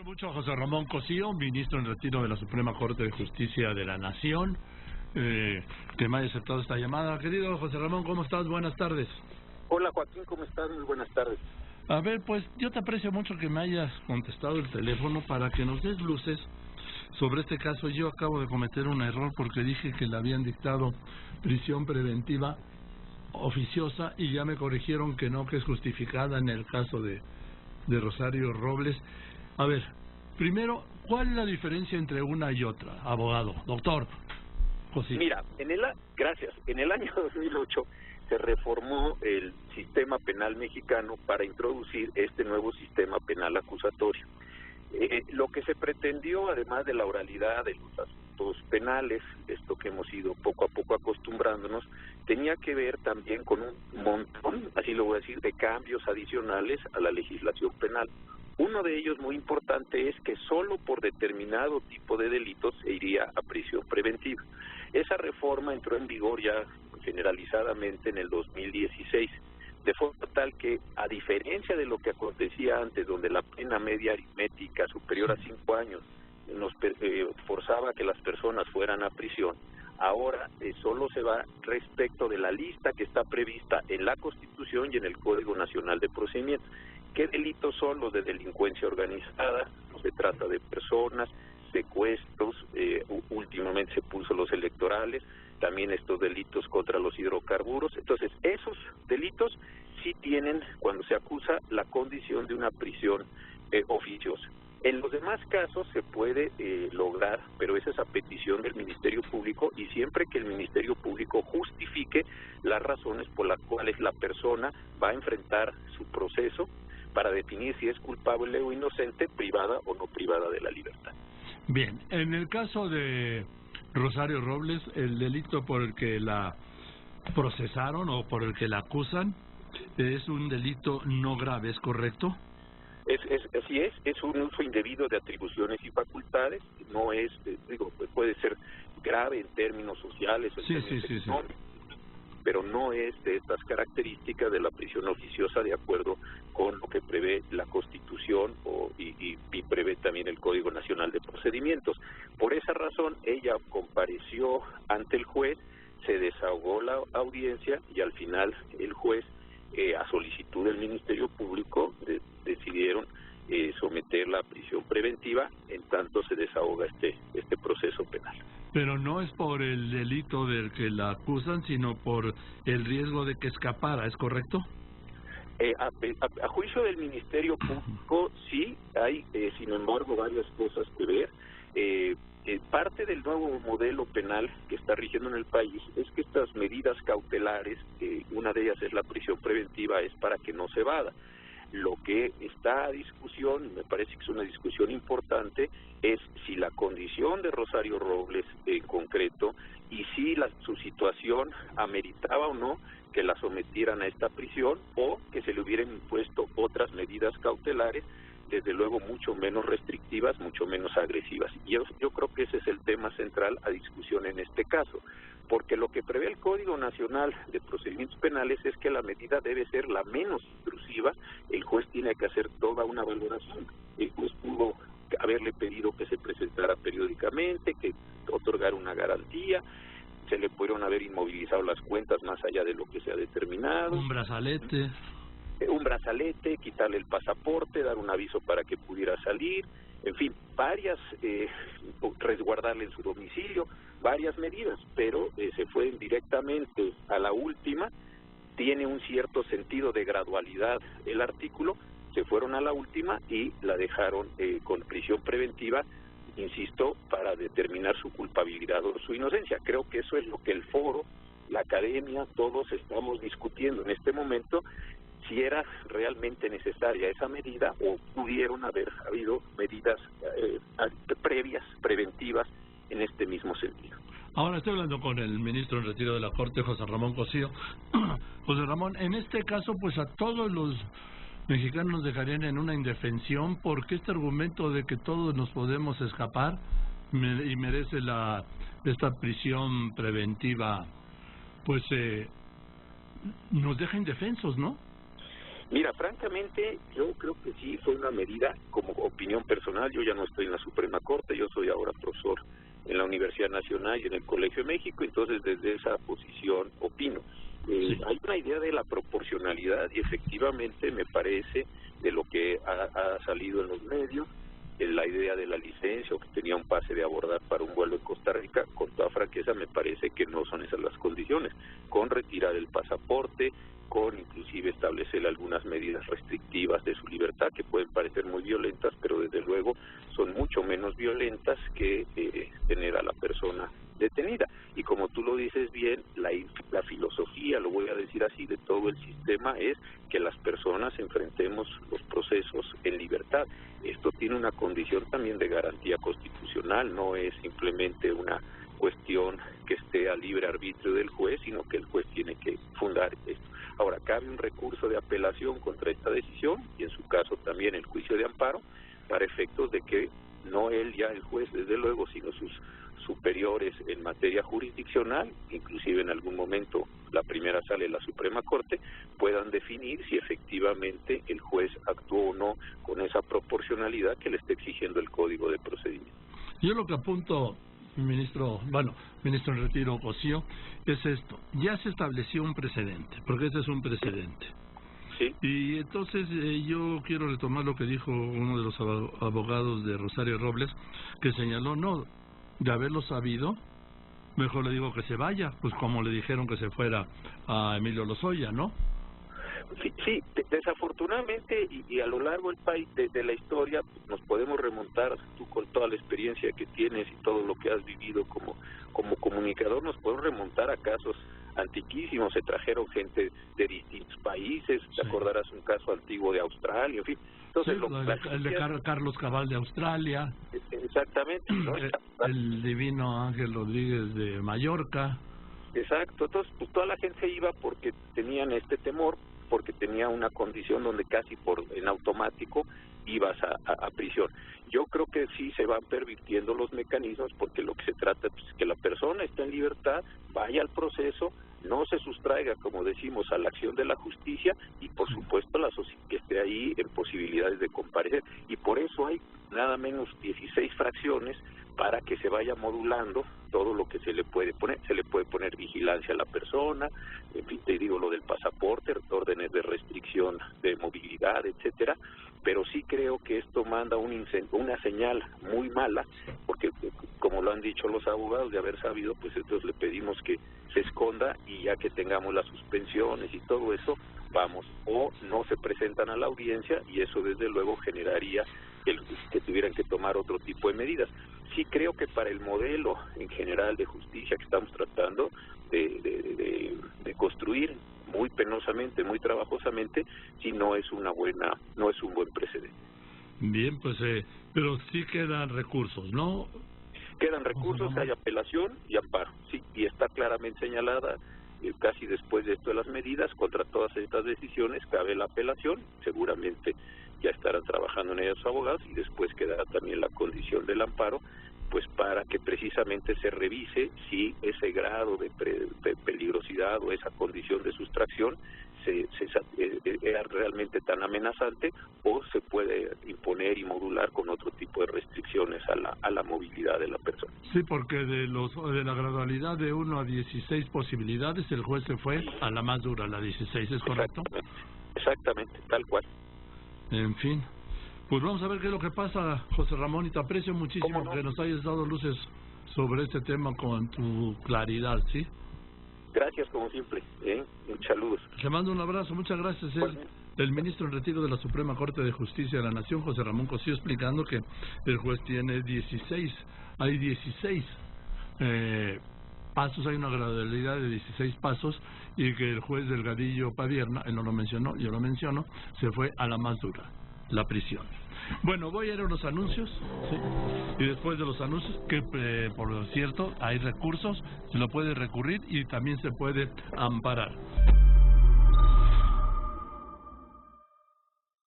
Aprecio mucho a José Ramón Cosío, ministro en retiro de la Suprema Corte de Justicia de la Nación, que me haya aceptado esta llamada. Querido José Ramón, ¿cómo estás? Buenas tardes. Hola Joaquín, ¿cómo estás? Muy buenas tardes. A ver, pues yo te aprecio mucho que me hayas contestado el teléfono para que nos des luces sobre este caso. Yo acabo de cometer un error porque dije que le habían dictado prisión preventiva oficiosa y ya me corrigieron que no, que es justificada en el caso de Rosario Robles. A ver, primero, ¿cuál es la diferencia entre una y otra, abogado, doctor Cosío? Mira, gracias. En el año 2008 se reformó el sistema penal mexicano para introducir este nuevo sistema penal acusatorio. Lo que se pretendió, además de la oralidad de los asuntos penales, esto que hemos ido poco a poco acostumbrándonos, tenía que ver también con un montón, así lo voy a decir, de cambios adicionales a la legislación penal. Uno de ellos muy importante es que solo por determinado tipo de delitos se iría a prisión preventiva. Esa reforma entró en vigor ya generalizadamente en el 2016. De forma tal que, a diferencia de lo que acontecía antes, donde la pena media aritmética superior a 5 años nos forzaba a que las personas fueran a prisión, ahora solo se va respecto de la lista que está prevista en la Constitución y en el Código Nacional de Procedimientos. ¿Qué delitos son los de delincuencia organizada? No se trata de personas, secuestros, últimamente se puso los electorales, también estos delitos contra los hidrocarburos. Entonces, esos delitos sí tienen, cuando se acusa, la condición de una prisión oficiosa. En los demás casos se puede lograr, pero esa es a petición del Ministerio Público, y siempre que el Ministerio Público justifique las razones por las cuales la persona va a enfrentar su proceso para definir si es culpable o inocente, privada o no privada de la libertad. Bien, en el caso de Rosario Robles, el delito por el que la procesaron o por el que la acusan es un delito no grave, ¿es correcto? Así es un uso indebido de atribuciones y facultades, no es, puede ser grave en términos sociales, en términos económicos, pero no es de estas características de la prisión oficiosa de acuerdo con lo que prevé la Constitución y prevé también el Código Nacional de Procedimientos. Por esa razón, ella compareció ante el juez, se desahogó la audiencia y al final el juez, a solicitud del Ministerio Público, decidieron someterla a prisión preventiva en tanto se desahoga este proceso penal. Pero no es por el delito del que la acusan, sino por el riesgo de que escapara, ¿es correcto? A juicio del Ministerio Público sí hay, sin embargo, varias cosas que ver. Parte del nuevo modelo penal que está rigiendo en el país es que estas medidas cautelares, una de ellas es la prisión preventiva, es para que no se evada. Lo que está a discusión, y me parece que es una discusión importante, es si la condición de Rosario Robles en concreto y si su situación ameritaba o no que la sometieran a esta prisión o que se le hubieran impuesto otras medidas cautelares, desde luego mucho menos restrictivas, mucho menos agresivas. Y yo creo que ese es el tema central a discusión en este caso, porque lo que prevé el Código Nacional de Procedimientos Penales es que la medida debe ser la menos intrusiva. El juez tiene que hacer toda una valoración. El juez pudo haberle pedido que se presentara periódicamente, que otorgara una garantía, se le pudieron haber inmovilizado las cuentas más allá de lo que se ha determinado. Un brazalete, quitarle el pasaporte, dar un aviso para que pudiera salir, en fin, resguardarle en su domicilio, varias medidas, pero se fue directamente a la última. Tiene un cierto sentido de gradualidad el artículo, se fueron a la última y la dejaron con prisión preventiva, insisto, para determinar su culpabilidad o su inocencia. Creo que eso es lo que el foro, la academia, todos estamos discutiendo en este momento, si era realmente necesaria esa medida o pudieron haber habido medidas previas, preventivas, en este mismo sentido. Ahora estoy hablando con el ministro en retiro de la Corte, José Ramón Cosío. José Ramón, en este caso, pues a todos los mexicanos nos dejarían en una indefensión, porque este argumento de que todos nos podemos escapar y merece esta prisión preventiva, pues nos deja indefensos, ¿no? Mira, francamente, yo creo que sí fue una medida, como opinión personal. Yo ya no estoy en la Suprema Corte, yo soy ahora profesor en la Universidad Nacional y en el Colegio de México, entonces desde esa posición opino. Hay una idea de la proporcionalidad y efectivamente me parece, de lo que ha salido en los medios, la idea de la licencia o que tenía un pase de abordar para un vuelo en Costa Rica, con toda franqueza me parece que no son esas las condiciones, con retirar el pasaporte, con inclusive establecer algunas medidas restrictivas de su libertad que pueden parecer muy violentas, pero desde luego son mucho menos violentas que tener a la persona detenida. Y como tú lo dices bien, la filosofía, lo voy a decir así, de todo el sistema es que las personas enfrentemos los procesos en libertad. Esto tiene una condición también de garantía constitucional, no es simplemente una cuestión que esté a libre arbitrio del juez, sino que el juez tiene que fundar esto. Ahora, cabe un recurso de apelación contra esta decisión y en su caso también el juicio de amparo, para efectos de que no él ya el juez desde luego, sino sus superiores en materia jurisdiccional, inclusive en algún momento la primera sale de la Suprema Corte, puedan definir si efectivamente el juez actuó o no con esa proporcionalidad que le está exigiendo el Código de Procedimiento. Yo lo que apunto, ministro en retiro Cosío, es esto: ya se estableció un precedente, porque este es un precedente. Sí. Y entonces yo quiero retomar lo que dijo uno de los abogados de Rosario Robles, que señaló, no, de haberlo sabido, mejor le digo que se vaya, pues como le dijeron que se fuera a Emilio Lozoya, ¿no? Sí, desafortunadamente y a lo largo del país de la historia nos podemos remontar, tú con toda la experiencia que tienes y todo lo que has vivido como comunicador, nos podemos remontar a casos antiquísimos. Se trajeron gente de distintos países, te acordarás un caso antiguo de Australia, en fin. Entonces, sí, el de Carlos Cabal de Australia. Exactamente, ¿no? El divino Ángel Rodríguez de Mallorca. Exacto, entonces pues toda la gente iba porque tenían este temor, porque tenía una condición donde casi en automático ibas a prisión. Yo creo que sí se van pervirtiendo los mecanismos, porque lo que se trata es que la persona esté en libertad, vaya al proceso, no se sustraiga, como decimos, a la acción de la justicia y por supuesto que esté ahí en posibilidades de comparecer. Y por eso hay nada menos 16 fracciones para que se vaya modulando todo lo que se le puede poner. Se le puede poner vigilancia a la persona, en fin, te digo lo del pasaporte, órdenes de restricción de movilidad, etcétera, pero sí creo que esto manda una señal muy mala, porque como lo han dicho los abogados, de haber sabido, pues entonces le pedimos que se esconda y ya que tengamos las suspensiones y todo eso, vamos, o no se presentan a la audiencia y eso desde luego generaría que tuvieran que tomar otro tipo de medidas. Sí creo que para el modelo en general de justicia que estamos tratando de construir muy penosamente, muy trabajosamente, sí no es un buen precedente. Bien, pues, pero sí quedan recursos, ¿no? Quedan recursos, hay apelación y amparo, sí, y está claramente señalada casi después de esto de las medidas, contra todas estas decisiones cabe la apelación, seguramente ya estarán trabajando en ellos los abogados, y después quedará también la condición del amparo, pues para que precisamente se revise si ese grado de peligrosidad o esa condición de sustracción era realmente tan amenazante o se puede imponer y modular con otro tipo de restricciones a la movilidad de la persona. Sí, porque de la gradualidad de 1 a 16 posibilidades, el juez se fue a la más dura, la 16, ¿es correcto? Exactamente, tal cual. En fin, pues vamos a ver qué es lo que pasa, José Ramón, y te aprecio muchísimo que nos hayas dado luces sobre este tema con tu claridad, ¿sí? Gracias, como siempre, muchos saludos. Le mando un abrazo, muchas gracias. El ministro en retiro de la Suprema Corte de Justicia de la Nación, José Ramón Cosío, explicando que el juez tiene 16 pasos, hay una gradualidad de 16 pasos, y que el juez Delgadillo Padierna, él no lo mencionó, yo lo menciono, se fue a la más dura, la prisión. Bueno, voy a ir a los anuncios, ¿sí? Y después de los anuncios, que por cierto hay recursos, se lo puede recurrir y también se puede amparar.